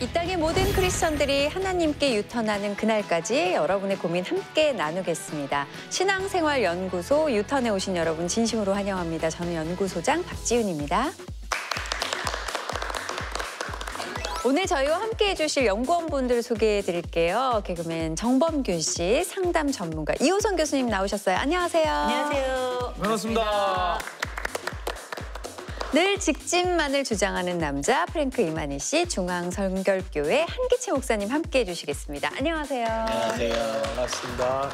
이 땅의 모든 크리스천들이 하나님께 유턴하는 그날까지 여러분의 고민 함께 나누겠습니다. 신앙생활연구소 유턴에 오신 여러분 진심으로 환영합니다. 저는 연구소장 박지윤입니다. 오늘 저희와 함께 해주실 연구원분들 소개해드릴게요. 개그맨 정범균 씨, 상담 전문가 이호선 교수님 나오셨어요. 안녕하세요. 안녕하세요. 반갑습니다. 늘 직진만을 주장하는 남자 프랭크 이만희 씨, 중앙성결교회 한기채 목사님 함께해 주시겠습니다. 안녕하세요. 안녕하세요. 반갑습니다.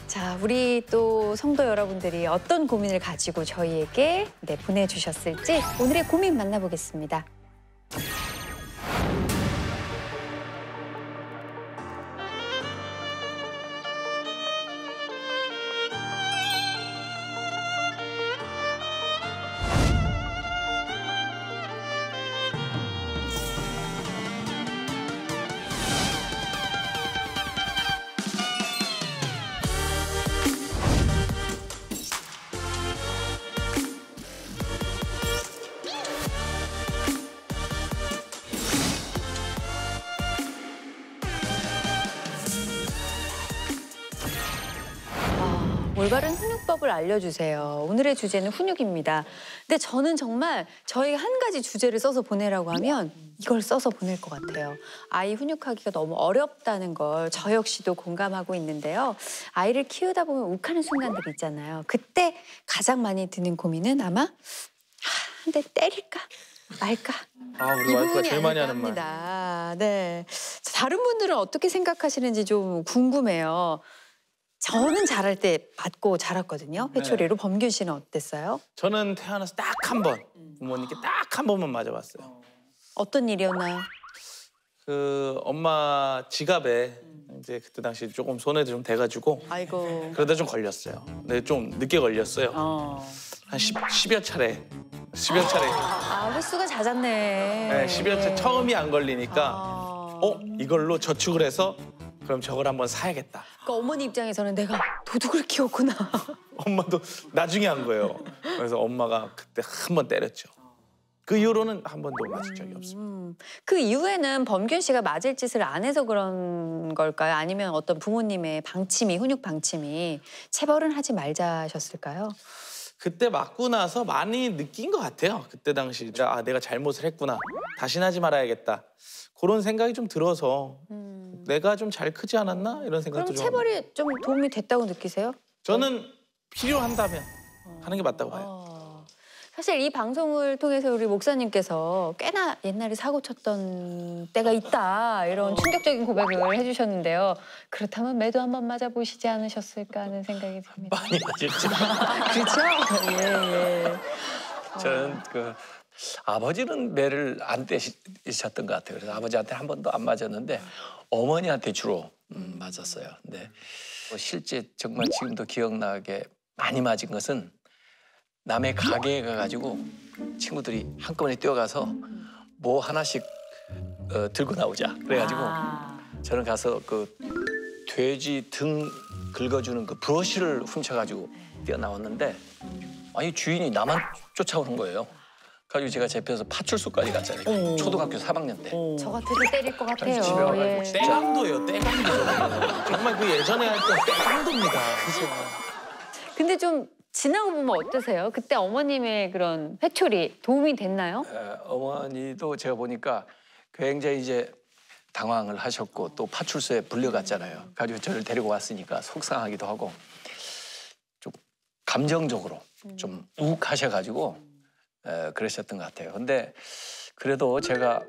자, 우리 또 성도 여러분들이 어떤 고민을 가지고 저희에게 보내주셨을지 오늘의 고민 만나보겠습니다. 올바른 훈육법을 알려주세요. 오늘의 주제는 훈육입니다. 근데 저는 정말 저희 한 가지 주제를 써서 보내라고 하면 이걸 써서 보낼 것 같아요. 아이 훈육하기가 너무 어렵다는 걸 저 역시도 공감하고 있는데요. 아이를 키우다 보면 욱하는 순간들이 있잖아요. 그때 가장 많이 드는 고민은 아마 한 대 때릴까 말까. 우리 이 와이프가 부분이 제일 많이 아닐까 하는 말. 합니다. 네. 다른 분들은 어떻게 생각하시는지 좀 궁금해요. 저는 자랄 때 맞고 자랐거든요. 회초리로. 범균 씨는 어땠어요? 저는 태어나서 딱 한 번, 부모님께 딱 한 번만 맞아봤어요. 어떤 일이었나요? 그 엄마 지갑에 이제 그때 당시 조금 손에 좀 대가지고 아이고. 그러다 좀 걸렸어요. 근데 좀 늦게 걸렸어요. 한 10여 차례. 10여 차례. 횟수가 잦았네. 네, 10여 차례 처음이 안 걸리니까 이걸로 저축을 해서 그럼 저걸 한번 사야겠다. 그러니까 어머니 입장에서는 내가 도둑을 키웠구나. 엄마도 나중에 한 거예요. 그래서 엄마가 그때 한 번 때렸죠. 그 이후로는 한 번도 맞은 적이 없습니다. 그 이후에는 범균 씨가 맞을 짓을 안 해서 그런 걸까요? 아니면 어떤 부모님의 방침이, 훈육 방침이 체벌은 하지 말자 하셨을까요? 그때 맞고 나서 많이 느낀 것 같아요. 그때 당시 내가 잘못을 했구나. 다시는 하지 말아야겠다. 그런 생각이 좀 들어서 내가 좀 잘 크지 않았나? 이런 생각도 그럼 좀 체벌이 좀 도움이 됐다고 느끼세요? 저는 필요한다면 하는 게 맞다고 봐요. 사실 이 방송을 통해서 우리 목사님께서 꽤나 옛날에 사고 쳤던 때가 있다 이런 충격적인 고백을 해주셨는데요. 그렇다면 매도 한번 맞아보시지 않으셨을까 하는 생각이 듭니다. 많이 맞았죠. 그렇죠? 예. 저는 아버지는 매를 안 때리셨던 것 같아요. 그래서 아버지한테 한 번도 안 맞았는데 어머니한테 주로 맞았어요. 근데 실제 정말 지금도 기억나게 많이 맞은 것은 남의 가게에 가가지고 친구들이 한꺼번에 뛰어가서 뭐 하나씩 들고 나오자. 그래가지고 저는 가서 그 돼지 등 긁어주는 그 브러쉬를 훔쳐가지고 뛰어나왔는데 아니 주인이 나만 쫓아오는 거예요. 가지고 제가 잡혀서 파출소까지 갔잖아요. 초등학교 3학년 때. 저 같아도 때릴 것 같아요. 집에 와가지고 예. 떼강도예요, 떼강도. 정말 그 예전에 할 때 떼강도입니다. 근데 좀 지나고 보면 어떠세요? 그때 어머님의 그런 회초리 도움이 됐나요? 어머니도 제가 보니까 굉장히 이제 당황을 하셨고 또 파출소에 불려갔잖아요. 가지고 저를 데리고 왔으니까 속상하기도 하고 좀 감정적으로 좀 욱하셔가지고 그러셨던 것 같아요. 근데 그래도 제가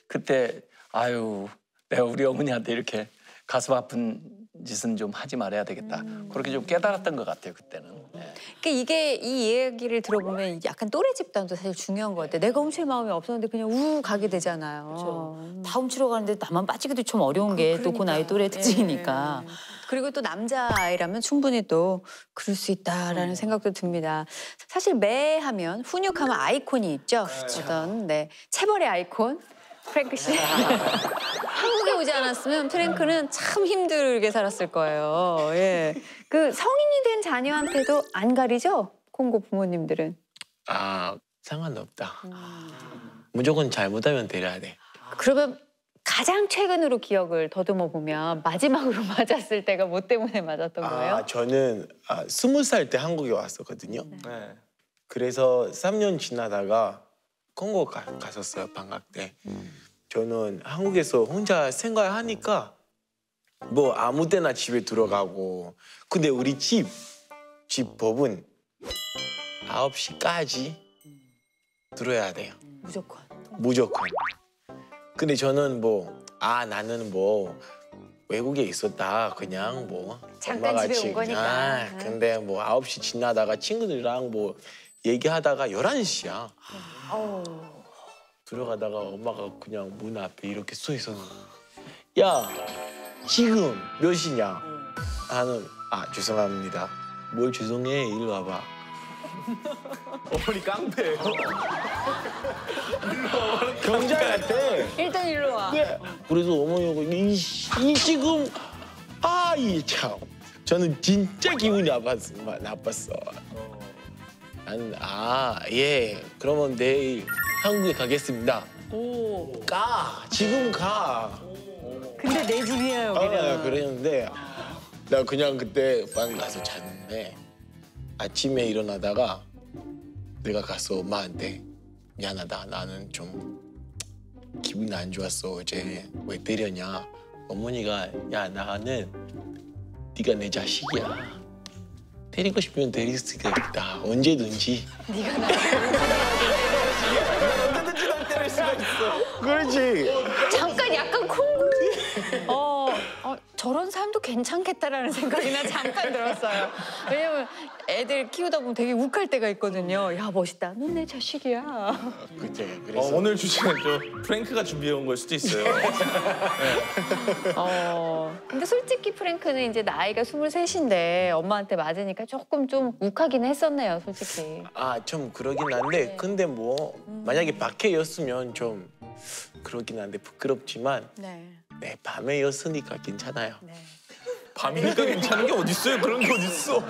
그때 내가 우리 어머니한테 이렇게 가슴 아픈 짓은 좀 하지 말아야 되겠다. 그렇게 좀 깨달았던 것 같아요, 그때는. 그러니까 이게 이 이야기를 들어보면 약간 또래 집단도 사실 중요한 것 같아요. 내가 훔칠 마음이 없었는데 그냥 우 가게 되잖아요. 그렇죠. 다 훔치러 가는데 나만 빠지기도 좀 어려운 게 또 그 나이 또래 특징이니까. 예. 그리고 또 남자아이라면 충분히 또 그럴 수 있다라는 생각도 듭니다. 사실 매 하면 훈육하면 아이콘이 있죠. 어떤 체벌의 아이콘. 프랭크 씨. 한국에 오지 않았으면 프랭크는 참 힘들게 살았을 거예요. 예. 그 성인이 된 자녀한테도 안 가리죠? 콩고 부모님들은. 상관없다. 무조건 잘못하면 데려야 돼. 그러면 가장 최근으로 기억을 더듬어 보면 마지막으로 맞았을 때가 뭐 때문에 맞았던 거예요? 저는 20살 때 한국에 왔었거든요. 네. 그래서 3년 지나다가 콩고 갔었어요, 방학 때. 저는 한국에서 혼자 생활하니까 뭐 아무 때나 집에 들어가고, 근데 우리 집 법은 9시까지 들어야 돼요. 무조건. 근데 저는 나는 외국에 있었다. 그냥 잠깐 엄마 집에 같이 온 거니까. 근데 9시 지나다가 친구들이랑 얘기하다가 11시야. 들어가다가 엄마가 그냥 문 앞에 이렇게 서 있었는데, 야, 지금 몇 시냐? 나는 죄송합니다. 뭘 죄송해? 이리 와봐. 어머니 깡패예요. 경찰 같아. 일단 일로 와. 네. 그래서 어머니가 이 지금 참. 저는 진짜 기분이 나빴어. 나는 예. 그러면 내일 한국에 가겠습니다. 지금 가. 근데 내 집이야 여기는. 그랬는데 나 그냥 그때 방 가서 잤는데 아침에 일어나다가 내가 가서 엄마한테 미안하다. 나는 좀 기분이 안 좋았어. 어제 왜 때렸냐. 어머니가 야 나는 네가 내 자식이야. 때리고 싶으면 때릴 수가 있다. 언제든지. 네가 나 언제든지 날 때릴 수가 있어. 그렇지. 잠깐 약간 콩고. 저런 삶도 괜찮겠다라는 생각이 나 잠깐 들었어요. 왜냐면 애들 키우다 보면 되게 욱할 때가 있거든요. 야 멋있다. 넌 내 자식이야. 그때 그래서 오늘 주제는 좀 프랭크가 준비해 온 걸 수도 있어요. 근데 솔직히 프랭크는 이제 나이가 23인데 엄마한테 맞으니까 조금 좀 욱하긴 했었네요, 솔직히. 좀 그러긴 한데 근데 만약에 밖에였으면 좀 그러긴 한데 부끄럽지만 네. 밤에였으니까 괜찮아요. 네. 밤이니까 괜찮은 게 어딨어요? 그런 게 어딨어?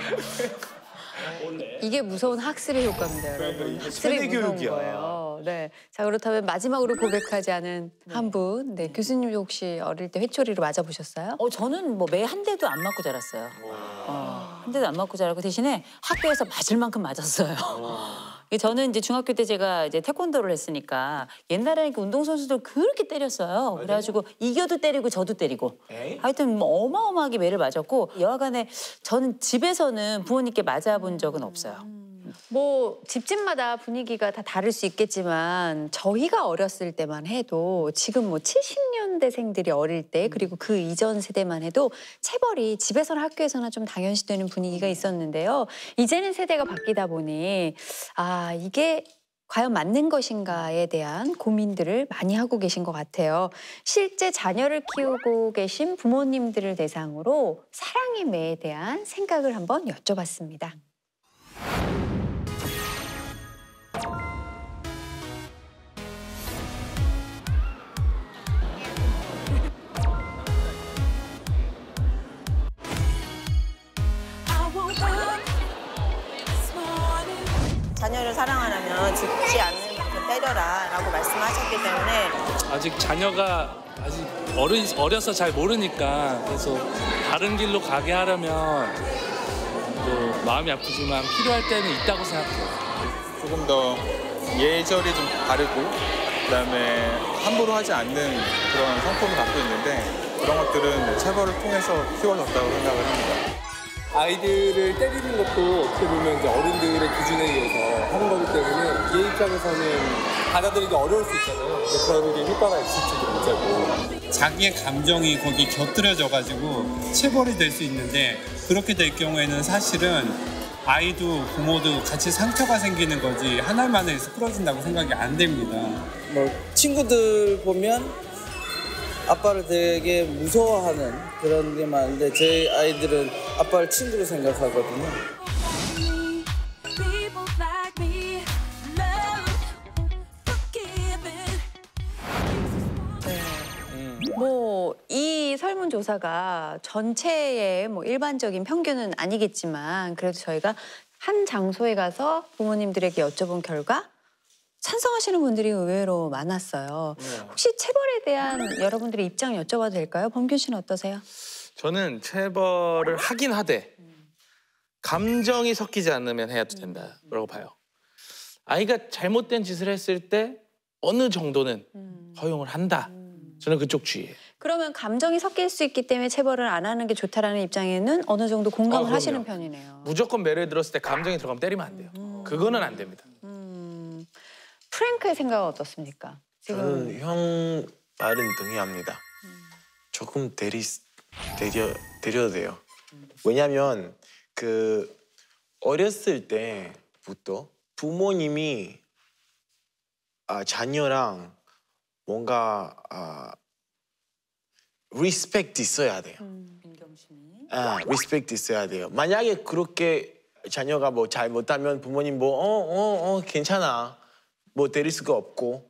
이게 무서운 학습의 효과입니다, 여러분. 학습이 세대 무서운 교육이야. 거예요. 네. 자, 그렇다면 마지막으로 고백하지 않은 한 분. 네. 교수님도 혹시 어릴 때 회초리로 맞아보셨어요? 저는 매 한 대도 안 맞고 자랐어요. 한 대도 안 맞고 자라고 대신에 학교에서 맞을 만큼 맞았어요. 저는 이제 중학교 때 제가 이제 태권도를 했으니까 옛날에는 운동선수들 그렇게 때렸어요. 그래가지고 이겨도 때리고 저도 때리고. 하여튼 어마어마하게 매를 맞았고 여하간에 저는 집에서는 부모님께 맞아본 적은 없어요. 집집마다 분위기가 다 다를 수 있겠지만 저희가 어렸을 때만 해도 지금 70년대생들이 어릴 때 그리고 그 이전 세대만 해도 체벌이 집에서나 학교에서나 좀 당연시되는 분위기가 있었는데요. 이제는 세대가 바뀌다 보니 이게 과연 맞는 것인가에 대한 고민들을 많이 하고 계신 것 같아요. 실제 자녀를 키우고 계신 부모님들을 대상으로 사랑의 매에 대한 생각을 한번 여쭤봤습니다. 자녀를 사랑하려면 죽지 않는 만큼 때려라 라고 말씀하셨기 때문에 아직 자녀가 어려서 잘 모르니까 그래서 다른 길로 가게 하려면 또 마음이 아프지만 필요할 때는 있다고 생각해요. 조금 더 예절이 좀 다르고 그다음에 함부로 하지 않는 그런 성품을 갖고 있는데 그런 것들은 체벌을 통해서 키워졌다고 생각을 합니다. 아이들을 때리는 것도 어떻게 보면 이제 어른들의 기준에 의해서 하는 거기 때문에 얘 입장에서는 받아들이기 어려울 수 있잖아요. 그런 게 효과가 있을지도 모르고. 자기의 감정이 거기 곁들여져가지고 체벌이 될 수 있는데 그렇게 될 경우에는 사실은 아이도 부모도 같이 상처가 생기는 거지 하나만에 해서 풀어진다고 생각이 안 됩니다. 친구들 보면 아빠를 되게 무서워하는 그런 게 많은데 제 아이들은 아빠를 친구로 생각하거든요. 이 설문조사가 전체의 일반적인 평균은 아니겠지만 그래도 저희가 한 장소에 가서 부모님들에게 여쭤본 결과 찬성하시는 분들이 의외로 많았어요. 혹시 체벌에 대한 여러분들의 입장 여쭤봐도 될까요? 범균 씨는 어떠세요? 저는 체벌을 하긴 하되 감정이 섞이지 않으면 해야도 된다라고 봐요. 아이가 잘못된 짓을 했을 때 어느 정도는 허용을 한다. 저는 그쪽 주의예요. 그러면 감정이 섞일 수 있기 때문에 체벌을 안 하는 게 좋다라는 입장에는 어느 정도 공감을 그럼요. 하시는 편이네요. 무조건 매를 들었을 때 감정이 들어가면 때리면 안 돼요. 그거는 안 됩니다. 프랭크의 생각은 어떻습니까? 저는 형 말은 동의합니다. 조금 데려도 돼요. 왜냐면 그 어렸을 때부터 부모님이 자녀랑 뭔가 리스펙트 있어야 돼요. 리스펙트 있어야 돼요. 만약에 그렇게 자녀가 뭐 잘못하면 부모님 뭐 괜찮아 뭐 때릴 수가 없고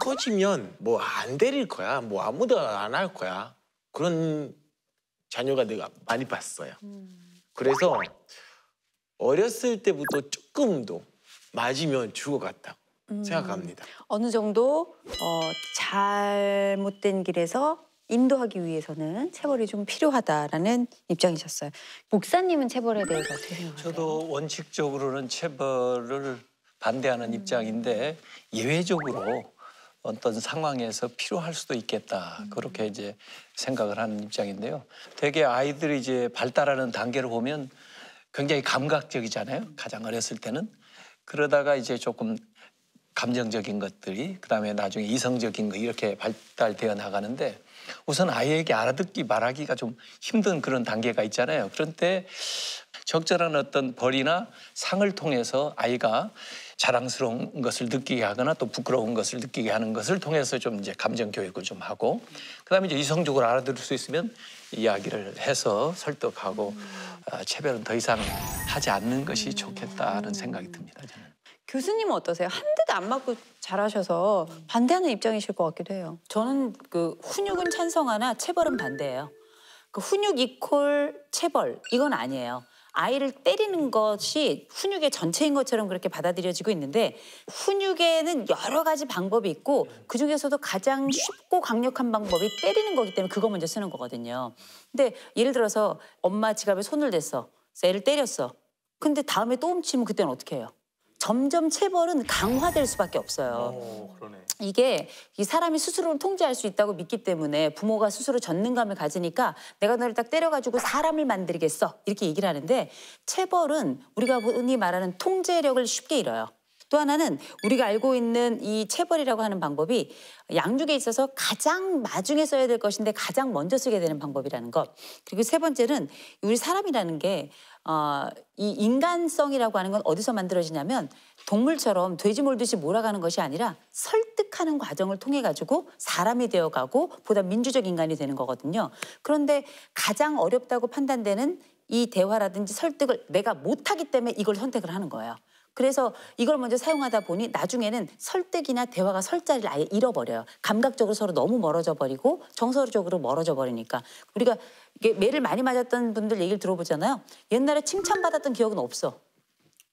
커지면 뭐 안 때릴 거야. 뭐 아무도 안 할 거야. 그런 자녀가 내가 많이 봤어요. 그래서 어렸을 때부터 조금도 맞으면 죽을 것 같다고 생각합니다. 어느 정도 잘못된 길에서 인도하기 위해서는 체벌이 좀 필요하다라는 입장이셨어요. 목사님은 체벌에 대해서 어떻게 생각하세요? 저도 원칙적으로는 체벌을 반대하는 입장인데 예외적으로 어떤 상황에서 필요할 수도 있겠다. 그렇게 이제 생각을 하는 입장인데요. 되게 아이들이 이제 발달하는 단계를 보면 굉장히 감각적이잖아요. 가장 어렸을 때는. 그러다가 이제 조금 감정적인 것들이 그다음에 나중에 이성적인 거 이렇게 발달되어 나가는데 우선 아이에게 알아듣기 말하기가 좀 힘든 그런 단계가 있잖아요. 그런 때 적절한 어떤 벌이나 상을 통해서 아이가 자랑스러운 것을 느끼게 하거나 또 부끄러운 것을 느끼게 하는 것을 통해서 좀 이제 감정 교육을 좀 하고 그다음에 이제 이성적으로 알아들을 수 있으면 이야기를 해서 설득하고 체벌은 더 이상 하지 않는 것이 좋겠다는 생각이 듭니다. 저는. 교수님은 어떠세요? 한 대도 안 맞고 잘하셔서 반대하는 입장이실 것 같기도 해요. 저는 그 훈육은 찬성하나 체벌은 반대예요. 그 훈육 이퀄 체벌 이건 아니에요. 아이를 때리는 것이 훈육의 전체인 것처럼 그렇게 받아들여지고 있는데 훈육에는 여러 가지 방법이 있고 그중에서도 가장 쉽고 강력한 방법이 때리는 거기 때문에 그거 먼저 쓰는 거거든요. 근데 예를 들어서 엄마 지갑에 손을 댔어. 애를 때렸어. 근데 다음에 또 훔치면 그때는 어떻게 해요? 점점 체벌은 강화될 수밖에 없어요. 그러네. 이게 이 사람이 스스로를 통제할 수 있다고 믿기 때문에 부모가 스스로 전능감을 가지니까 내가 너를 딱 때려가지고 사람을 만들겠어 이렇게 얘기를 하는데 체벌은 우리가 흔히 말하는 통제력을 쉽게 잃어요. 또 하나는 우리가 알고 있는 이 체벌이라고 하는 방법이 양육에 있어서 가장 마중에 써야 될 것인데 가장 먼저 쓰게 되는 방법이라는 것. 그리고 세 번째는 우리 사람이라는 게 이 인간성이라고 하는 건 어디서 만들어지냐면 동물처럼 돼지 몰듯이 몰아가는 것이 아니라 설득하는 과정을 통해 가지고 사람이 되어가고 보다 민주적 인간이 되는 거거든요. 그런데 가장 어렵다고 판단되는 이 대화라든지 설득을 내가 못하기 때문에 이걸 선택을 하는 거예요. 그래서 이걸 먼저 사용하다 보니 나중에는 설득이나 대화가 설 자리를 아예 잃어버려요. 감각적으로 서로 너무 멀어져 버리고 정서적으로 멀어져 버리니까. 우리가 이게 매를 많이 맞았던 분들 얘기를 들어보잖아요. 옛날에 칭찬받았던 기억은 없어.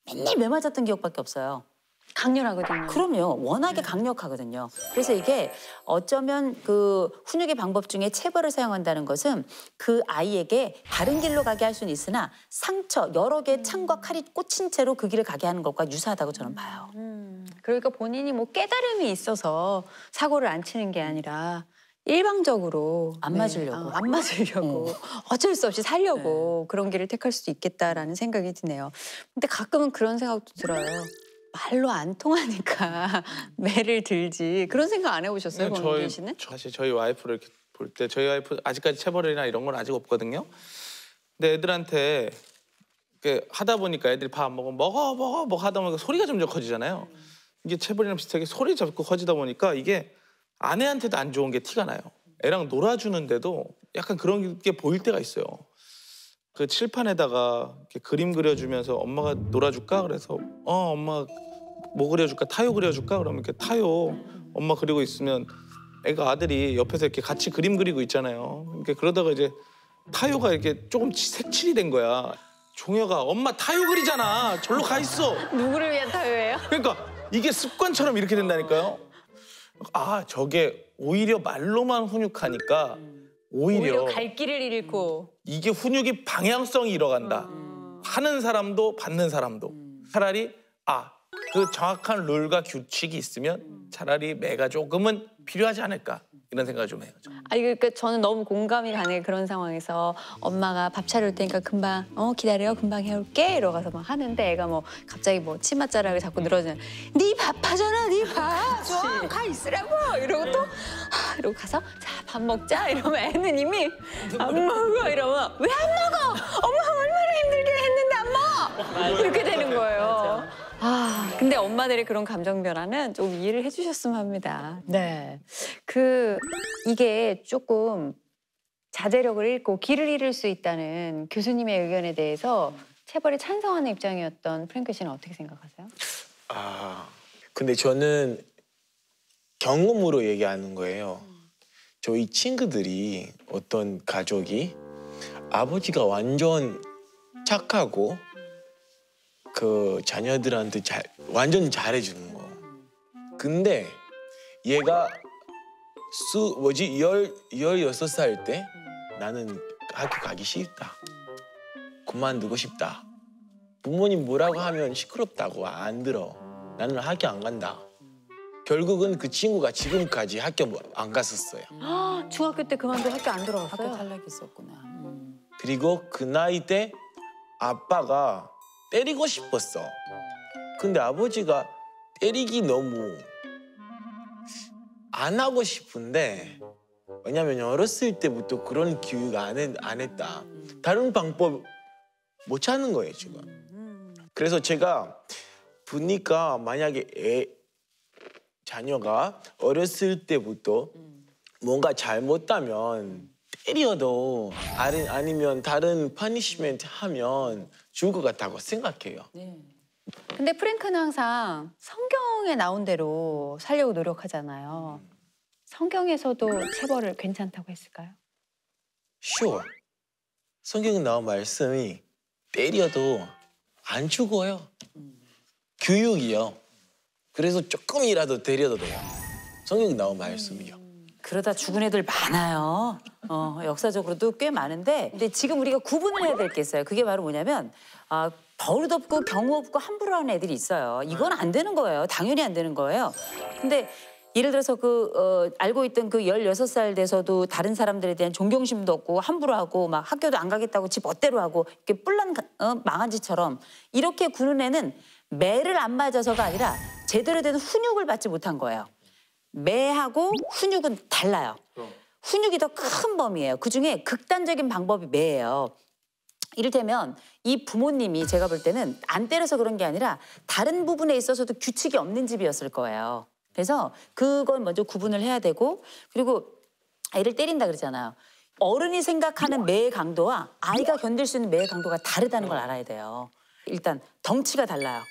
맨날 매 맞았던 기억밖에 없어요. 강렬하거든요. 그럼요. 워낙에 강력하거든요. 그래서 이게 어쩌면 그 훈육의 방법 중에 체벌을 사용한다는 것은 그 아이에게 다른 길로 가게 할 수는 있으나 상처, 여러 개의 창과 칼이 꽂힌 채로 그 길을 가게 하는 것과 유사하다고 저는 봐요. 그러니까 본인이 뭐 깨달음이 있어서 사고를 안 치는 게 아니라 일방적으로 안 맞으려고. 안 맞으려고 어쩔 수 없이 살려고 그런 길을 택할 수도 있겠다라는 생각이 드네요. 근데 가끔은 그런 생각도 들어요. 말로 안 통하니까 매를 들지 그런 생각 안 해보셨어요, 범균 씨는? 사실 저희 와이프를 이렇게 볼 때 저희 와이프 아직까지 체벌이나 이런 건 아직 없거든요. 근데 애들한테 이렇게 하다 보니까 애들이 밥 안 먹으면 먹어 하다 보니까 소리가 점점 커지잖아요. 이게 체벌이랑 비슷하게 소리 자꾸 커지다 보니까 이게 아내한테도 안 좋은 게 티가 나요. 애랑 놀아주는데도 약간 그런 게 보일 때가 있어요. 그 칠판에다가 이렇게 그림 그려주면서 엄마가 놀아줄까? 그래서 엄마 뭐 그려줄까? 타요 그려줄까? 그러면 이렇게 타요. 엄마 그리고 있으면 애가 아들이 옆에서 이렇게 같이 그림 그리고 있잖아요. 이렇게 그러다가 이제 타요가 이렇게 조금 색칠이 된 거야. 종혁아, 엄마 타요 그리잖아. 절로 가 있어. 누구를 위한 타요예요? 그러니까 이게 습관처럼 이렇게 된다니까요. 아 저게 오히려 말로만 훈육하니까 오히려 갈 길을 잃고 이게 훈육이 방향성이 잃어간다. 하는 사람도 받는 사람도. 차라리 그 정확한 룰과 규칙이 있으면 차라리 매가 조금은 필요하지 않을까 이런 생각을 좀 해요. 그러니까 저는 너무 공감이 가는 그런 상황에서 엄마가 밥 차릴 테니까 금방 기다려 금방 해올게 이러고서 막 하는데 애가 뭐 갑자기 뭐 치맛자락을 자꾸 늘어지는 네 밥하잖아 네 밥 좀 가 있으라고 이러고 또 이러고 가서 자 밥 먹자 이러면 애는 이미 안 먹어 이러면 왜 안 먹어 엄마가 얼마나 힘들게 했는데 안 먹어 이렇게 되는 거예요. 근데 엄마들의 그런 감정 변화는 좀 이해를 해주셨으면 합니다. 네. 이게 조금 자제력을 잃고 길을 잃을 수 있다는 교수님의 의견에 대해서 체벌에 찬성하는 입장이었던 프랭크 씨는 어떻게 생각하세요? 근데 저는 경험으로 얘기하는 거예요. 저희 친구들이 어떤 가족이 아버지가 완전 착하고 그 자녀들한테 완전 잘해주는 거. 근데 얘가 16살 때 나는 학교 가기 싫다. 그만두고 싶다. 부모님 뭐라고 하면 시끄럽다고 안 들어. 나는 학교 안 간다. 결국은 그 친구가 지금까지 학교 안 갔었어요. 중학교 때 그만두고 학교 안 들어갔어요? 학교 탈락했었구나. 그리고 그 나이 때 아빠가 때리고 싶었어. 근데 아버지가 때리기 너무 안 하고 싶은데 왜냐면 어렸을 때부터 그런 교육 안 했다. 다른 방법 못 찾는 거예요 지금. 그래서 제가 보니까 만약에 자녀가 어렸을 때부터 뭔가 잘못하면 때려도 아니면 다른 퍼니시멘트 하면 좋을 것 같다고 생각해요. 근데 프랭크는 항상 성경에 나온 대로 살려고 노력하잖아요. 성경에서도 체벌을 괜찮다고 했을까요? Sure. 성경에 나온 말씀이 때려도 안 죽어요. 교육이요. 그래서 조금이라도 때려도 돼요. 성경에 나온 말씀이요. 그러다 죽은 애들 많아요. 역사적으로도 꽤 많은데 근데 지금 우리가 구분을 해야 될 게 있어요. 그게 바로 뭐냐면 버릇없고 경우 없고 함부로 하는 애들이 있어요. 이건 안 되는 거예요. 당연히 안 되는 거예요. 근데 예를 들어서 알고 있던 그 16살 돼서도 다른 사람들에 대한 존경심도 없고 함부로 하고 막 학교도 안 가겠다고 지 멋대로 하고 이렇게 뿔난 망한지처럼 이렇게 구는 애는 매를 안 맞아서가 아니라 제대로 된 훈육을 받지 못한 거예요. 매하고 훈육은 달라요. 훈육이 더 큰 범위예요. 그중에 극단적인 방법이 매예요. 이를테면 이 부모님이 제가 볼 때는 안 때려서 그런 게 아니라 다른 부분에 있어서도 규칙이 없는 집이었을 거예요. 그래서 그건 먼저 구분을 해야 되고 그리고 아이를 때린다 그러잖아요. 어른이 생각하는 매의 강도와 아이가 견딜 수 있는 매의 강도가 다르다는 걸 알아야 돼요. 일단 덩치가 달라요.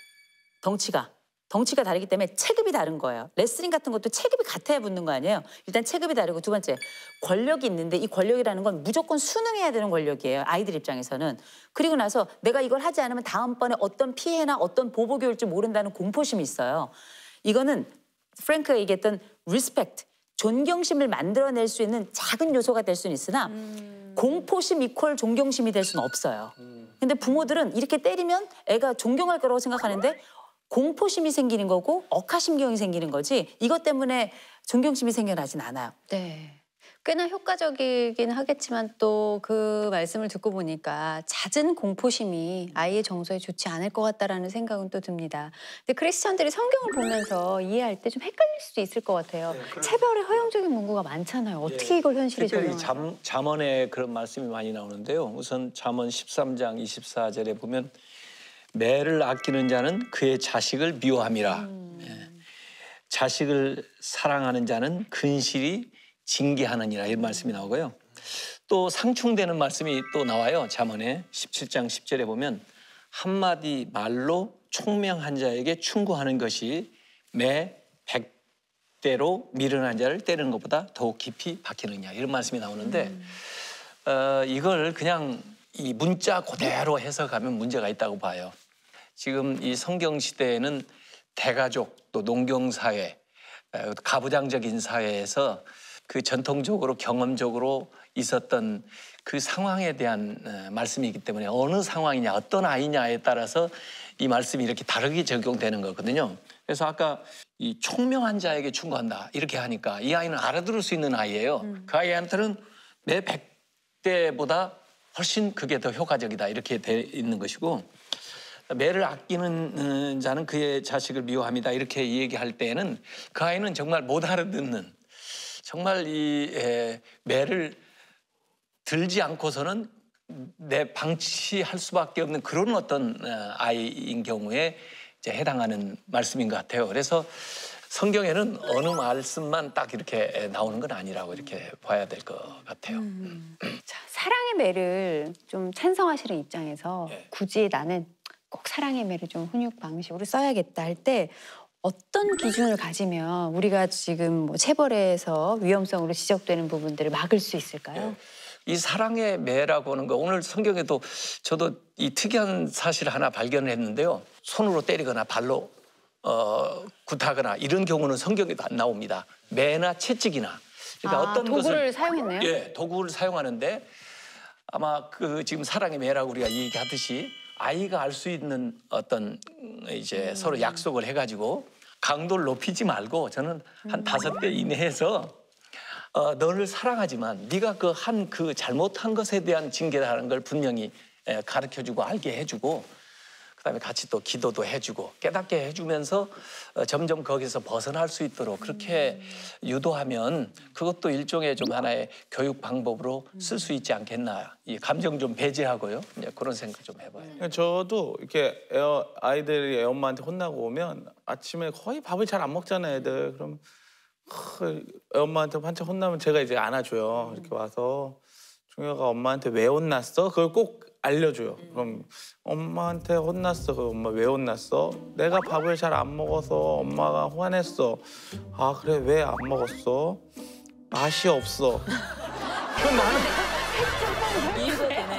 덩치가 다르기 때문에 체급이 다른 거예요. 레슬링 같은 것도 체급이 같아야 붙는 거 아니에요. 일단 체급이 다르고 두 번째 권력이 있는데 이 권력이라는 건 무조건 순응해야 되는 권력이에요. 아이들 입장에서는. 그리고 나서 내가 이걸 하지 않으면 다음번에 어떤 피해나 어떤 보복이 올지 모른다는 공포심이 있어요. 이거는 프랭크가 얘기했던 리스펙트, 존경심을 만들어낼 수 있는 작은 요소가 될 수는 있으나 공포심 이퀄 존경심이 될 수는 없어요. 근데 부모들은 이렇게 때리면 애가 존경할 거라고 생각하는데 공포심이 생기는 거고 억하심경이 생기는 거지 이것 때문에 존경심이 생겨나진 않아요. 네. 꽤나 효과적이긴 하겠지만 또 그 말씀을 듣고 보니까 잦은 공포심이 아이의 정서에 좋지 않을 것 같다라는 생각은 또 듭니다. 근데 크리스천들이 성경을 보면서 이해할 때 좀 헷갈릴 수도 있을 것 같아요. 체벌의 허용적인 문구가 많잖아요. 어떻게 이걸 현실에 특별히 적용하나요? 잠언에 그런 말씀이 많이 나오는데요. 우선 잠언 13장 24절에 보면 매를 아끼는 자는 그의 자식을 미워함이라. 자식을 사랑하는 자는 근실이 징계하느니라 이런 말씀이 나오고요. 또 상충되는 말씀이 또 나와요. 잠언에 17장 10절에 보면 한마디 말로 총명한 자에게 충고하는 것이 매 100대로 미련한 자를 때리는 것보다 더욱 깊이 박히느냐 이런 말씀이 나오는데 이걸 그냥 이 문자 그대로 해석하면 문제가 있다고 봐요. 지금 이 성경 시대에는 대가족 또 농경사회, 가부장적인 사회에서 그 전통적으로 경험적으로 있었던 그 상황에 대한 말씀이기 때문에 어느 상황이냐 어떤 아이냐에 따라서 이 말씀이 이렇게 다르게 적용되는 거거든요. 그래서 아까 이 총명한 자에게 충고한다 이렇게 하니까 이 아이는 알아들을 수 있는 아이예요. 그 아이한테는 매 100대보다 훨씬 그게 더 효과적이다 이렇게 돼 있는 것이고, 매를 아끼는 자는 그의 자식을 미워합니다 이렇게 얘기할 때에는 그 아이는 정말 못 알아듣는, 정말 이 매를 들지 않고서는 내 방치할 수밖에 없는 그런 어떤 아이인 경우에 이제 해당하는 말씀인 것 같아요. 그래서 성경에는 어느 말씀만 딱 이렇게 나오는 건 아니라고 이렇게 봐야 될 것 같아요. 자, 사랑의 매를 좀 찬성하시는 입장에서 굳이 나는 꼭 사랑의 매를 좀 훈육 방식으로 써야겠다 할 때 어떤 기준을 가지면 우리가 지금 뭐 체벌에서 위험성으로 지적되는 부분들을 막을 수 있을까요? 이 사랑의 매라고 하는 거 오늘 성경에도 저도 이 특이한 사실을 하나 발견을 했는데요. 손으로 때리거나 발로 굿하거나 이런 경우는 성경에도 안 나옵니다. 매나 채찍이나. 그러니까 어떤 도구를 것을 사용했네요? 예, 도구를 사용하는데 아마 그 지금 사랑의 매라고 우리가 얘기하듯이 아이가 알 수 있는 어떤 이제 서로 약속을 해가지고 강도를 높이지 말고 저는 한 5대 이내에서 너를 사랑하지만 네가 그 한 그 잘못한 것에 대한 징계라는 걸 분명히 가르쳐주고 알게 해주고 그다음에 같이 또 기도도 해주고 깨닫게 해주면서 점점 거기서 벗어날 수 있도록 그렇게 유도하면 그것도 일종의 좀 하나의 교육 방법으로 쓸 수 있지 않겠나. 이 감정 좀 배제하고요. 그런 생각 좀 해봐요. 저도 이렇게 아이들이 애엄마한테 혼나고 오면 아침에 거의 밥을 잘 안 먹잖아요, 애들. 그럼 애엄마한테 한참 혼나면 제가 이제 안아줘요. 이렇게 와서 중혁아 엄마한테 왜 혼났어? 그걸 꼭 알려줘요. 그럼 엄마한테 혼났어. 그럼 엄마 왜 혼났어? 내가 밥을 잘 안 먹어서 엄마가 화냈어. 아 그래 왜 안 먹었어? 맛이 없어.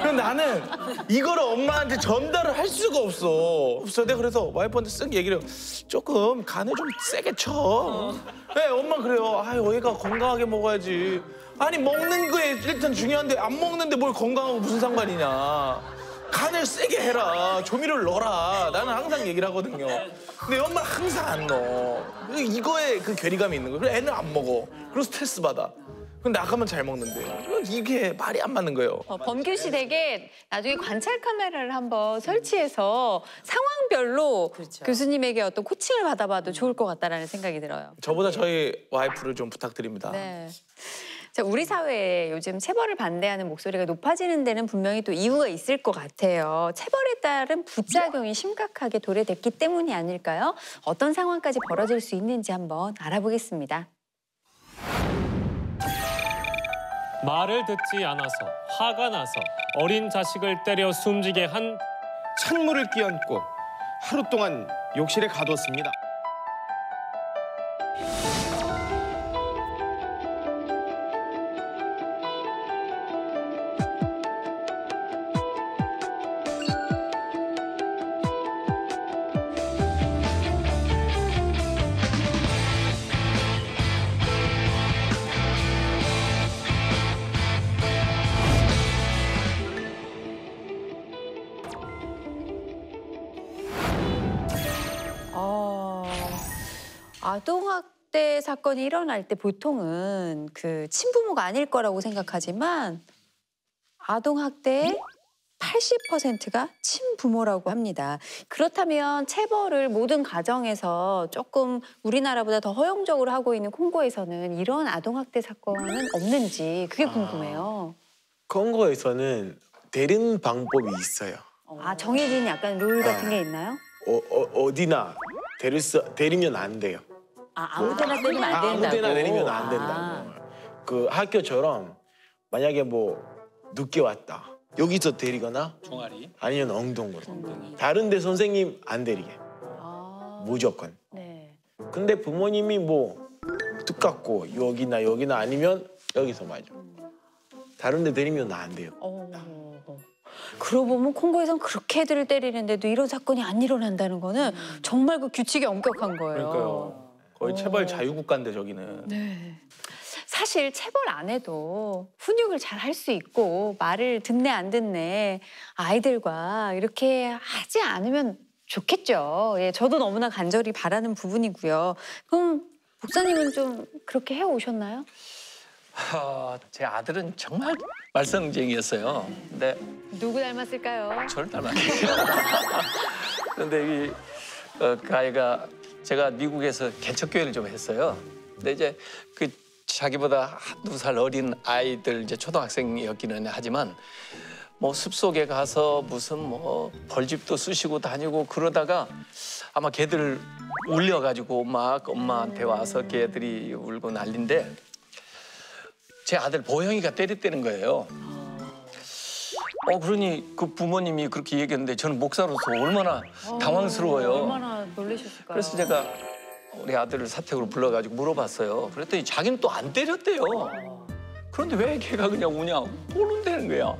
그럼 나는 이거를 엄마한테 전달을 할 수가 없어. 내가 그래서 와이프한테 쓱 얘기를 해요. 조금 간을 좀 세게 쳐. 네, 엄마 그래요. 아유, 얘가 건강하게 먹어야지. 아니 먹는 거에 일단 중요한데 안 먹는데 뭘 건강하고 무슨 상관이냐. 간을 세게 해라. 조미료를 넣어라. 나는 항상 얘기를 하거든요. 근데 엄마는 항상 안 넣어. 이거에 그 괴리감이 있는 거야. 그래서 애는 안 먹어. 그래서 스트레스 받아. 근데 나가면 잘 먹는데 이게 말이 안 맞는 거예요. 범규 씨 댁에 나중에 관찰 카메라를 한번 설치해서 상황별로 그렇죠. 교수님에게 어떤 코칭을 받아봐도 좋을 것 같다라는 생각이 들어요. 저보다 저희 와이프를 좀 부탁드립니다. 네. 자, 우리 사회에 요즘 체벌을 반대하는 목소리가 높아지는 데는 분명히 또 이유가 있을 것 같아요. 체벌에 따른 부작용이 심각하게 도래됐기 때문이 아닐까요? 어떤 상황까지 벌어질 수 있는지 한번 알아보겠습니다. 말을 듣지 않아서 화가 나서 어린 자식을 때려 숨지게 한 찬물을 끼얹고 하루 동안 욕실에 가뒀습니다. 아동학대 사건이 일어날 때 보통은 그 친부모가 아닐 거라고 생각하지만 아동학대의 80%가 친부모라고 합니다. 그렇다면 체벌을 모든 가정에서 조금 우리나라보다 더 허용적으로 하고 있는 콩고에서는 이런 아동학대 사건은 없는지 그게 궁금해요. 콩고에서는 때리는 방법이 있어요. 아, 정해진 약간 룰 같은 게 있나요? 어디나 때리면 안 돼요. 아무 데나 때리면 안 된다고? 아무 데나 때리면 안 된다고. 그 학교처럼 만약에 뭐 늦게 왔다. 여기서 때리거나 종아리 아니면 엉덩이로. 다른 데 선생님 안 때리게. 무조건. 네. 근데 부모님이 뭐 똑같고 여기나 아니면 여기서 맞아. 다른 데 때리면 안 돼요. 그러고 보면 콩고에선 그렇게 애들을 때리는데도 이런 사건이 안 일어난다는 거는 정말 그 규칙이 엄격한 거예요. 그러니까요. 거의 체벌 자유국가인데 저기는. 네. 사실 체벌 안 해도 훈육을 잘 할 수 있고 말을 듣네 안 듣네 아이들과 이렇게 하지 않으면 좋겠죠. 예, 저도 너무나 간절히 바라는 부분이고요. 그럼 목사님은 좀 그렇게 해오셨나요? 제 아들은 정말 말썽쟁이였어요. 근데 누구 닮았을까요? 저를 닮았어요. 그런데 그 아이가 제가 미국에서 개척교회를 좀 했어요. 근데 이제 그 자기보다 한두 살 어린 아이들 이제 초등학생이었기는 하지만 뭐 숲속에 가서 무슨 뭐 벌집도 쑤시고 다니고 그러다가 아마 걔들 울려가지고 막 엄마한테 와서 걔들이 울고 난린데 제 아들 보영이가 때렸다는 거예요. 그러니 그 부모님이 그렇게 얘기했는데 저는 목사로서 얼마나 당황스러워요. 얼마나 놀라셨을까요? 그래서 제가 우리 아들을 사택으로 불러가지고 물어봤어요. 그랬더니 자기는 또 안 때렸대요. 그런데 왜 걔가 그냥 우냐 모른다는 거야.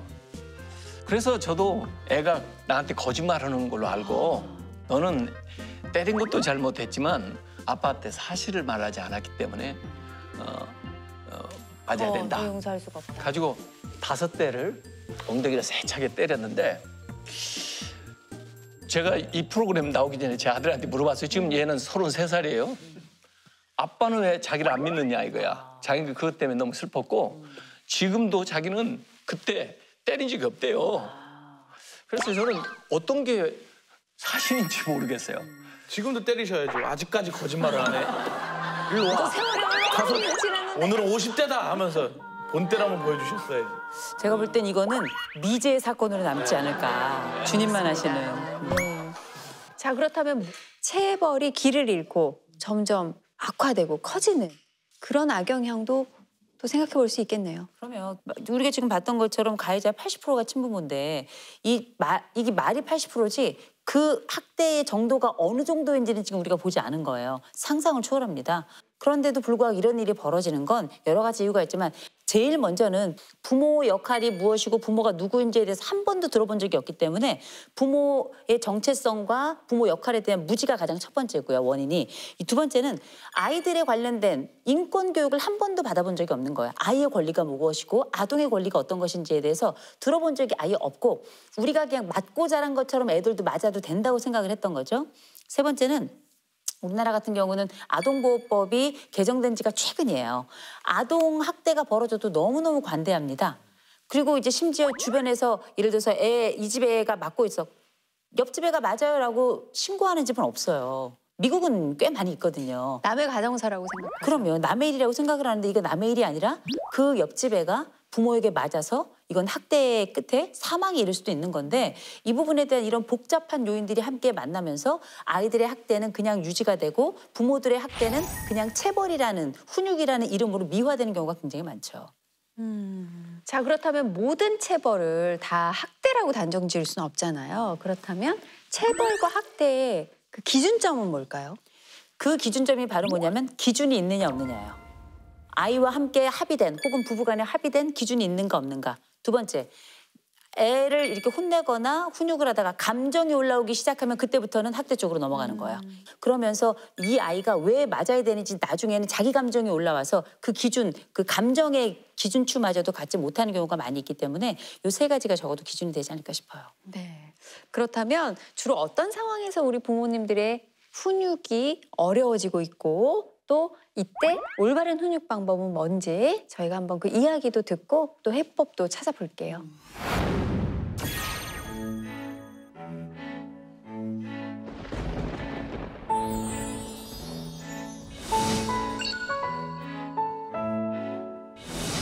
그래서 저도 애가 나한테 거짓말하는 걸로 알고 너는 때린 것도 잘못했지만 아빠한테 사실을 말하지 않았기 때문에 맞아야 된다. 용서할 수가 없다. 가지고 5대를 엉덩이를 세차게 때렸는데 제가 이 프로그램 나오기 전에 제 아들한테 물어봤어요. 지금 얘는 33살이에요. 아빠는 왜 자기를 안 믿느냐 이거야. 자기가 그것 때문에 너무 슬펐고 지금도 자기는 그때 때린 적이 없대요. 그래서 저는 어떤 게 사실인지 모르겠어요. 지금도 때리셔야죠. 아직까지 거짓말을 안 해. 일로 와. 가서 오늘은 50대다 하면서 본때를 한번 보여주셨어야지. 제가 볼 땐 이거는 미제의 사건으로 남지 않을까. 주님만 하시는. 자, 그렇다면 체벌이 길을 잃고 점점 악화되고 커지는 그런 악영향도 또 생각해 볼 수 있겠네요. 그러면 우리가 지금 봤던 것처럼 가해자 80%가 친부모인데 이게 말이 80%지 그 학대의 정도가 어느 정도인지는 지금 우리가 보지 않은 거예요. 상상을 초월합니다. 그런데도 불구하고 이런 일이 벌어지는 건 여러 가지 이유가 있지만 제일 먼저는 부모 역할이 무엇이고 부모가 누구인지에 대해서 한 번도 들어본 적이 없기 때문에 부모의 정체성과 부모 역할에 대한 무지가 가장 첫 번째고요, 원인이. 이 두 번째는 아이들에 관련된 인권 교육을 한 번도 받아본 적이 없는 거예요. 아이의 권리가 무엇이고 아동의 권리가 어떤 것인지에 대해서 들어본 적이 아예 없고 우리가 그냥 맞고 자란 것처럼 애들도 맞아도 된다고 생각을 했던 거죠. 세 번째는 우리나라 같은 경우는 아동보호법이 개정된 지가 최근이에요. 아동 학대가 벌어져도 너무너무 관대합니다. 그리고 이제 심지어 주변에서 예를 들어서 이 집 애가 맞고 있어. 옆집 애가 맞아요라고 신고하는 집은 없어요. 미국은 꽤 많이 있거든요. 남의 가정사라고 생각해요. 그럼요. 남의 일이라고 생각을 하는데 이거 남의 일이 아니라 그 옆집 애가 부모에게 맞아서 이건 학대의 끝에 사망에 이를 수도 있는 건데 이 부분에 대한 이런 복잡한 요인들이 함께 만나면서 아이들의 학대는 그냥 유지가 되고 부모들의 학대는 그냥 체벌이라는 훈육이라는 이름으로 미화되는 경우가 굉장히 많죠. 자, 그렇다면 모든 체벌을 다 학대라고 단정 지을 수는 없잖아요. 그렇다면 체벌과 학대의 그 기준점은 뭘까요? 그 기준점이 바로 뭐냐면 기준이 있느냐 없느냐예요. 아이와 함께 합의된 혹은 부부간에 합의된 기준이 있는가 없는가. 두 번째, 애를 이렇게 혼내거나 훈육을 하다가 감정이 올라오기 시작하면 그때부터는 학대 쪽으로 넘어가는 거예요. 그러면서 이 아이가 왜 맞아야 되는지 나중에는 자기 감정이 올라와서 그 기준, 그 감정의 기준추마저도 갖지 못하는 경우가 많이 있기 때문에 이 세 가지가 적어도 기준이 되지 않을까 싶어요. 네. 그렇다면 주로 어떤 상황에서 우리 부모님들의 훈육이 어려워지고 있고 또 이때 올바른 훈육 방법은 뭔지 저희가 한번 그 이야기도 듣고 또 해법도 찾아볼게요.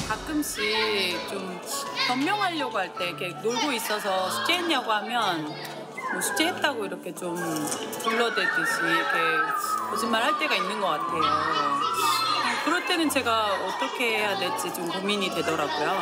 가끔씩 좀 변명하려고 할 때 이렇게 놀고 있어서 숙제했냐고 하면 뭐 숙제했다고 이렇게 좀 불러대듯이 이렇게 거짓말 할 때가 있는 것 같아요. 그럴 때는 제가 어떻게 해야 될지 좀 고민이 되더라고요.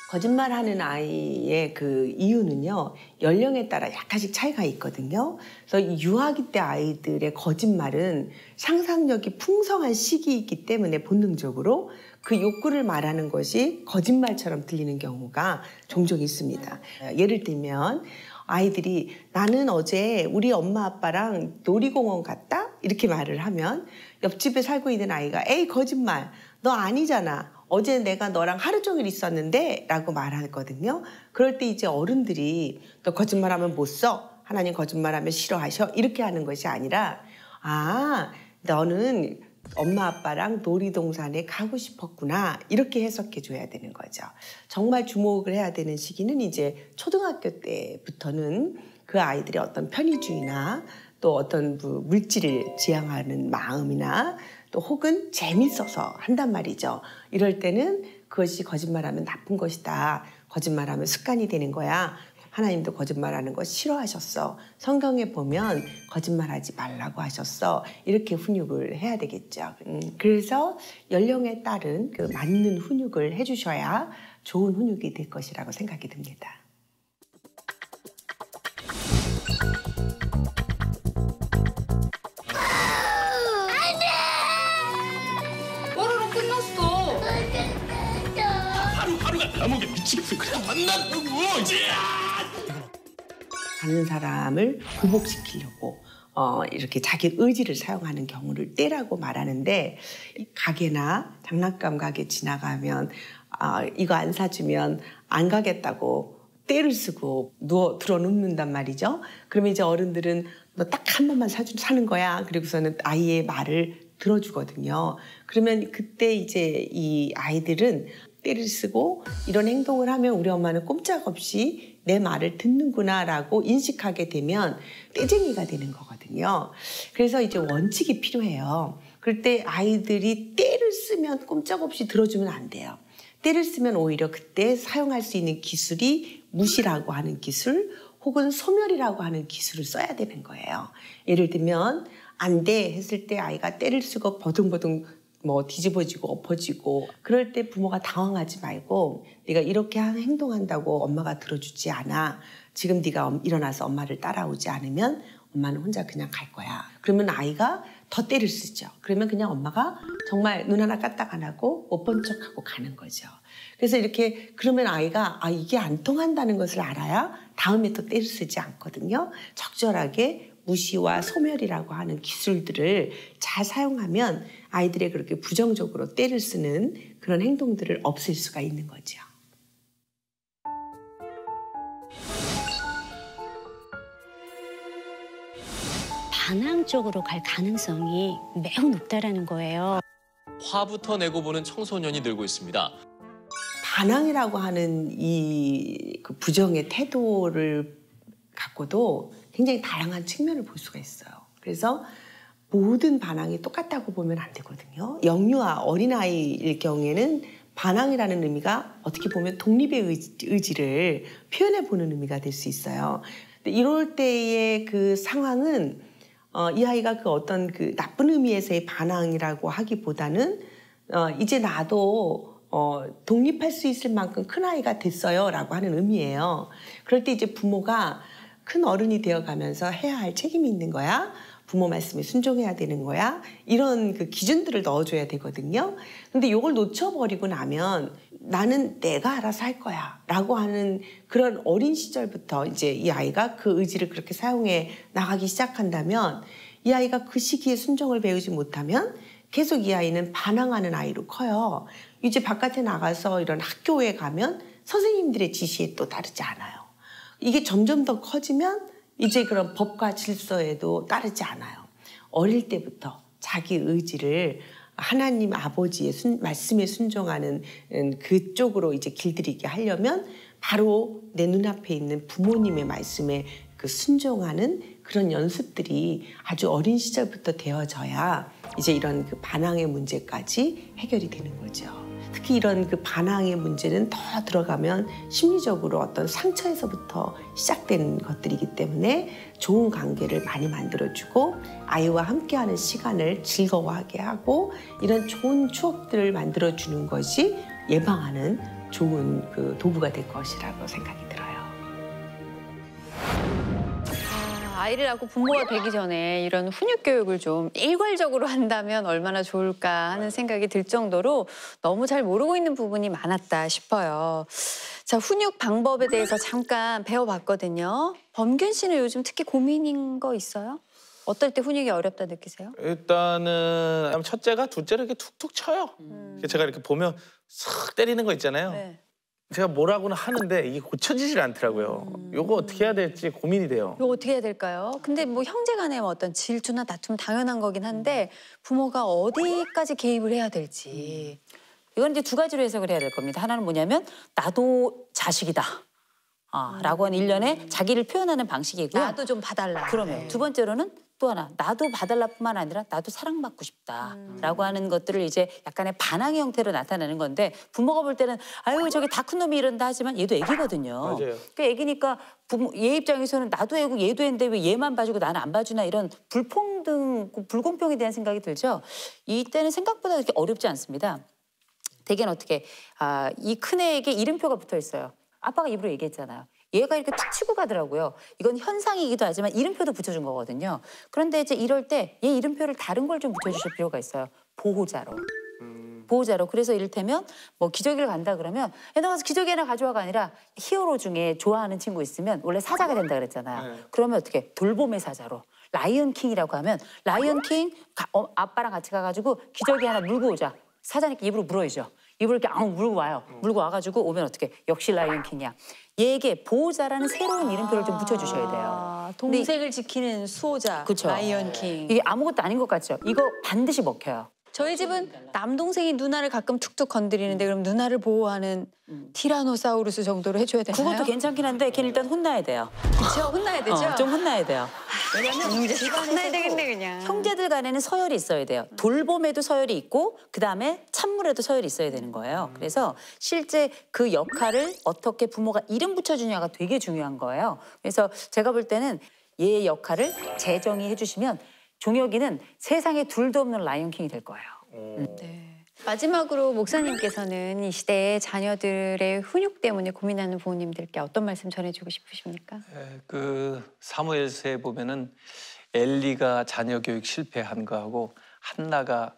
거짓말하는 아이의 그 이유는요, 연령에 따라 약간씩 차이가 있거든요. 그래서 유아기 때 아이들의 거짓말은 상상력이 풍성한 시기이기 때문에 본능적으로 그 욕구를 말하는 것이 거짓말처럼 들리는 경우가 종종 있습니다. 예를 들면 아이들이 나는 어제 우리 엄마 아빠랑 놀이공원 갔다? 이렇게 말을 하면 옆집에 살고 있는 아이가 에이 거짓말, 너 아니잖아. 어제 내가 너랑 하루 종일 있었는데 라고 말하거든요. 그럴 때 이제 어른들이 너 거짓말하면 못 써? 하나님 거짓말하면 싫어하셔? 이렇게 하는 것이 아니라 아 너는 엄마 아빠랑 놀이동산에 가고 싶었구나 이렇게 해석해 줘야 되는 거죠. 정말 주목을 해야 되는 시기는 이제 초등학교 때부터는 그 아이들의 어떤 편의주의나 또 어떤 물질을 지향하는 마음이나 또 혹은 재밌어서 한단 말이죠. 이럴 때는 그것이 거짓말하면 나쁜 것이다. 거짓말하면 습관이 되는 거야. 하나님도 거짓말하는 거 싫어하셨어. 성경에 보면 거짓말하지 말라고 하셨어. 이렇게 훈육을 해야 되겠죠. 그래서 연령에 따른 그 맞는 훈육을 해주셔야 좋은 훈육이 될 것이라고 생각이 듭니다. 뽀로로 끝났어. 하루가 감옥에 미치겠어. 그냥 만났다고. 다른 사람을 굴복시키려고 이렇게 자기 의지를 사용하는 경우를 때라고 말하는데 가게나 장난감 가게 지나가면 이거 안 사주면 안 가겠다고 때를 쓰고 들어 눕는단 말이죠. 그러면 이제 어른들은 너 딱 한 번만 사는 거야. 그리고서는 아이의 말을 들어주거든요. 그러면 그때 이제 이 아이들은 때를 쓰고 이런 행동을 하면 우리 엄마는 꼼짝없이 내 말을 듣는구나라고 인식하게 되면 떼쟁이가 되는 거거든요. 그래서 이제 원칙이 필요해요. 그럴 때 아이들이 때를 쓰면 꼼짝없이 들어주면 안 돼요. 때를 쓰면 오히려 그때 사용할 수 있는 기술이 무시라고 하는 기술 혹은 소멸이라고 하는 기술을 써야 되는 거예요. 예를 들면 안 돼 했을 때 아이가 때를 쓰고 버둥버둥 뒤집어지고 엎어지고 그럴 때 부모가 당황하지 말고 네가 이렇게 행동한다고 엄마가 들어주지 않아. 지금 네가 일어나서 엄마를 따라오지 않으면 엄마는 혼자 그냥 갈 거야. 그러면 아이가 더 때를 쓰죠. 그러면 그냥 엄마가 정말 눈 하나 까딱 안 하고 못 본 척하고 가는 거죠. 그래서 이렇게 그러면 아이가 이게 안 통한다는 것을 알아야 다음에 또 때를 쓰지 않거든요. 적절하게 무시와 소멸이라고 하는 기술들을 잘 사용하면 아이들의 그렇게 부정적으로 때를 쓰는 그런 행동들을 없앨 수가 있는 거죠. 반항 쪽으로 갈 가능성이 매우 높다라는 거예요. 화부터 내고 보는 청소년이 늘고 있습니다. 반항이라고 하는 이 부정의 태도를 갖고도 굉장히 다양한 측면을 볼 수가 있어요. 그래서 모든 반항이 똑같다고 보면 안 되거든요. 영유아, 어린아이일 경우에는 반항이라는 의미가 어떻게 보면 독립의 의지를 표현해보는 의미가 될 수 있어요. 근데 이럴 때의 그 상황은 이 아이가 그 어떤 그 나쁜 의미에서의 반항이라고 하기보다는 이제 나도 독립할 수 있을 만큼 큰 아이가 됐어요 라고 하는 의미예요. 그럴 때 이제 부모가 큰 어른이 되어가면서 해야 할 책임이 있는 거야. 부모 말씀에 순종해야 되는 거야. 이런 그 기준들을 넣어줘야 되거든요. 근데 이걸 놓쳐버리고 나면 나는 내가 알아서 할 거야 라고 하는 그런 어린 시절부터 이제 이 아이가 그 의지를 그렇게 사용해 나가기 시작한다면 이 아이가 그 시기에 순종을 배우지 못하면 계속 이 아이는 반항하는 아이로 커요. 이제 바깥에 나가서 이런 학교에 가면 선생님들의 지시에 또 따르지 않아요. 이게 점점 더 커지면 이제 그런 법과 질서에도 따르지 않아요. 어릴 때부터 자기 의지를 하나님 아버지의 말씀에 순종하는 그쪽으로 이제 길들이게 하려면 바로 내 눈앞에 있는 부모님의 말씀에 그 순종하는 그런 연습들이 아주 어린 시절부터 되어져야 이제 이런 그 반항의 문제까지 해결이 되는 거죠. 특히 이런 그 반항의 문제는 더 들어가면 심리적으로 어떤 상처에서부터 시작되는 것들이기 때문에 좋은 관계를 많이 만들어주고 아이와 함께하는 시간을 즐거워하게 하고 이런 좋은 추억들을 만들어주는 것이 예방하는 좋은 그 도구가 될 것이라고 생각이 들어요. 아이를 낳고 부모가 되기 전에 이런 훈육 교육을 좀 일괄적으로 한다면 얼마나 좋을까 하는 생각이 들 정도로 너무 잘 모르고 있는 부분이 많았다 싶어요. 자, 훈육 방법에 대해서 잠깐 배워봤거든요. 범균 씨는 요즘 특히 고민인 거 있어요? 어떨 때 훈육이 어렵다 느끼세요? 일단은 첫째가 둘째를 이렇게 툭툭 쳐요. 제가 이렇게 보면 싹 때리는 거 있잖아요. 네. 제가 뭐라고는 하는데 이게 고쳐지질 않더라고요. 요거 어떻게 해야 될지 고민이 돼요. 이거 어떻게 해야 될까요? 근데 뭐 형제 간의 어떤 질투나 다툼 당연한 거긴 한데 부모가 어디까지 개입을 해야 될지. 이건 이제 두 가지로 해석을 해야 될 겁니다. 하나는 뭐냐면 나도 자식이다. 라고 하는 일련의 자기를 표현하는 방식이고요. 나도 좀 봐달라. 그러면 네. 두 번째로는 또 하나, 나도 봐달라뿐만 아니라 나도 사랑받고 싶다라고 하는 것들을 이제 약간의 반항의 형태로 나타내는 건데 부모가 볼 때는 아유 저게 다 큰 놈이 이런다 하지만 얘도 애기거든요. 맞아요. 그 애기니까 얘 입장에서는 나도 애고 얘도 애인데 왜 얘만 봐주고 나는 안 봐주나 이런 불평등, 불공평에 대한 생각이 들죠. 이때는 생각보다 그렇게 어렵지 않습니다. 대개는 어떻게 이 큰애에게 이름표가 붙어 있어요. 아빠가 입으로 얘기했잖아요. 얘가 이렇게 툭 치고 가더라고요. 이건 현상이기도 하지만 이름표도 붙여준 거거든요. 그런데 이제 이럴 때 얘 이름표를 다른 걸 좀 붙여주실 필요가 있어요. 보호자로. 보호자로. 그래서 이를테면 뭐 기저귀를 간다 그러면 야, 너 가서 기저귀 하나 가져와가 아니라 히어로 중에 좋아하는 친구 있으면 원래 사자가 된다 그랬잖아요. 네. 그러면 어떻게 돌봄의 사자로. 라이언 킹이라고 하면 라이언 킹 아빠랑 같이 가가지고 기저귀 하나 물고 오자. 사자니까 입으로 물어야죠. 입으로 이렇게 물고 와요. 물고 와가지고 오면 어떻게 역시 라이언 킹이야. 얘에게 보호자라는 새로운 이름표를 좀 붙여주셔야 돼요. 동색을 지키는 수호자, 그쵸. 라이언 킹. 이게 아무것도 아닌 것 같죠? 이거 반드시 먹혀요. 저희 집은 남동생이 누나를 가끔 툭툭 건드리는데 그럼 누나를 보호하는 티라노사우루스 정도로 해줘야 되나요? 그것도 괜찮긴 한데 걔는 일단 혼나야 돼요. 그렇죠, 혼나야 되죠. 좀 혼나야 돼요. 왜냐면 이제 혼나야 되겠네 그냥. 형제들 간에는 서열이 있어야 돼요. 돌봄에도 서열이 있고 그다음에 찬물에도 서열이 있어야 되는 거예요. 그래서 실제 그 역할을 어떻게 부모가 이름 붙여주냐가 되게 중요한 거예요. 그래서 제가 볼 때는 얘의 역할을 재정의해 주시면 종혁이는 세상에 둘도 없는 라이언킹이 될 거예요. 네. 마지막으로 목사님께서는 이 시대의 자녀들의 훈육 때문에 고민하는 부모님들께 어떤 말씀 전해주고 싶으십니까? 그 사무엘서에 보면은 엘리가 자녀 교육 실패한 거하고 한나가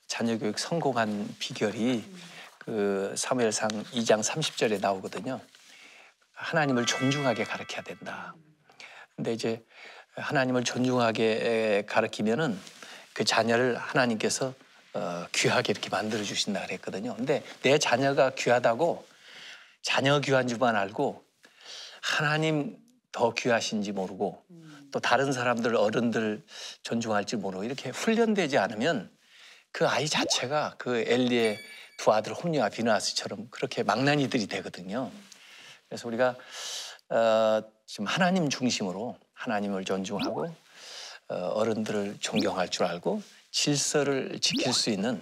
자녀 교육 성공한 비결이 그 사무엘상 2장 30절에 나오거든요. 하나님을 존중하게 가르쳐야 된다. 근데 이제 하나님을 존중하게 가르치면은 그 자녀를 하나님께서 귀하게 이렇게 만들어 주신다 그랬거든요. 근데 내 자녀가 귀하다고 자녀 귀한 줄만 알고 하나님 더 귀하신지 모르고 또 다른 사람들 어른들 존중할지 모르고 이렇게 훈련되지 않으면 그 아이 자체가 그 엘리의 두 아들 홈리와 비느하스처럼 그렇게 망나니들이 되거든요. 그래서 우리가 지금 하나님 중심으로 하나님을 존중하고 어른들을 존경할 줄 알고 질서를 지킬 수 있는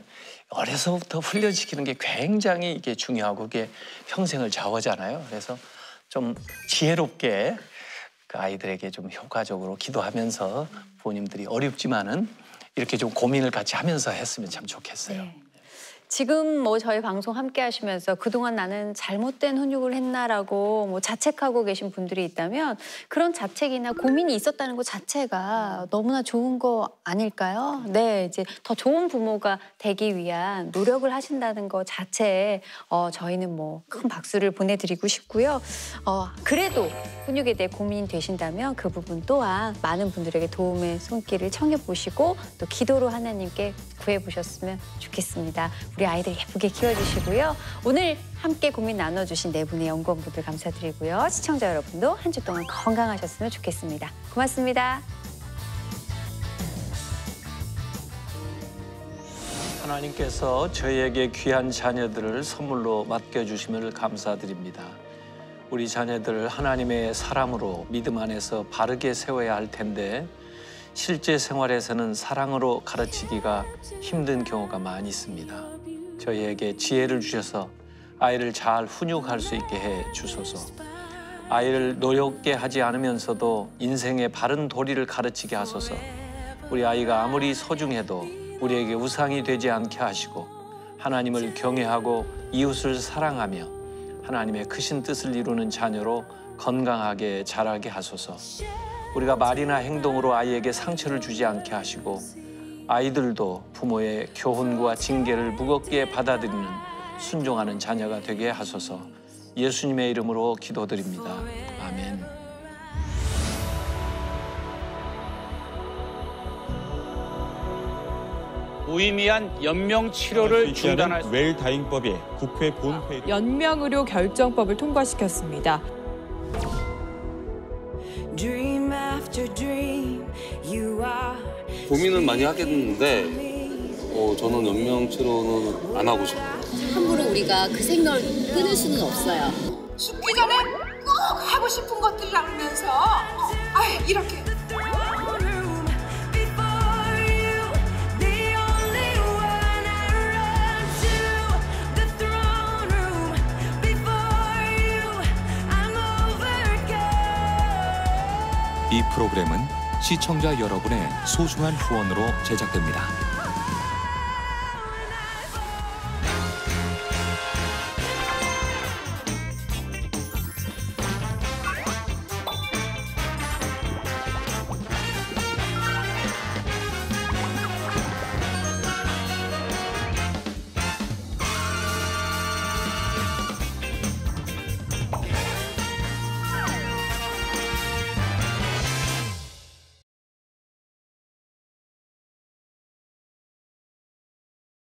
어려서부터 훈련시키는 게 굉장히 이게 중요하고 그게 평생을 좌우하잖아요. 그래서 좀 지혜롭게 그 아이들에게 좀 효과적으로 기도하면서 부모님들이 어렵지만은 이렇게 좀 고민을 같이 하면서 했으면 참 좋겠어요. 네. 지금 뭐 저희 방송 함께 하시면서 그동안 나는 잘못된 훈육을 했나라고 뭐 자책하고 계신 분들이 있다면 그런 자책이나 고민이 있었다는 것 자체가 너무나 좋은 거 아닐까요? 네, 이제 더 좋은 부모가 되기 위한 노력을 하신다는 것 자체에 저희는 뭐 큰 박수를 보내드리고 싶고요. 그래도 훈육에 대해 고민이 되신다면 그 부분 또한 많은 분들에게 도움의 손길을 청해 보시고 또 기도로 하나님께 구해 보셨으면 좋겠습니다. 우리 아이들 예쁘게 키워주시고요. 오늘 함께 고민 나눠주신 네 분의 연구원분들 감사드리고요. 시청자 여러분도 한 주 동안 건강하셨으면 좋겠습니다. 고맙습니다. 하나님께서 저희에게 귀한 자녀들을 선물로 맡겨주심을 감사드립니다. 우리 자녀들을 하나님의 사랑으로 믿음 안에서 바르게 세워야 할 텐데 실제 생활에서는 사랑으로 가르치기가 힘든 경우가 많이 있습니다. 저희에게 지혜를 주셔서 아이를 잘 훈육할 수 있게 해 주소서. 아이를 노엽게 하지 않으면서도 인생의 바른 도리를 가르치게 하소서. 우리 아이가 아무리 소중해도 우리에게 우상이 되지 않게 하시고 하나님을 경외하고 이웃을 사랑하며 하나님의 크신 뜻을 이루는 자녀로 건강하게 자라게 하소서. 우리가 말이나 행동으로 아이에게 상처를 주지 않게 하시고 아이들도 부모의 교훈과 징계를 무겁게 받아들이는 순종하는 자녀가 되게 하소서. 예수님의 이름으로 기도드립니다. 아멘. 무의미한 연명 치료를 중단할 웰다잉법이 국회 본회의 연명의료 결정법을 통과시켰습니다. 고민은 많이 하겠는데 저는 연명 치료는 안 하고 싶어요. 함부로 우리가 그 생명을 끊을 수는 없어요. 죽기 전에 꼭 하고 싶은 것들 나누면서 이렇게 이 프로그램은 시청자 여러분의 소중한 후원으로 제작됩니다.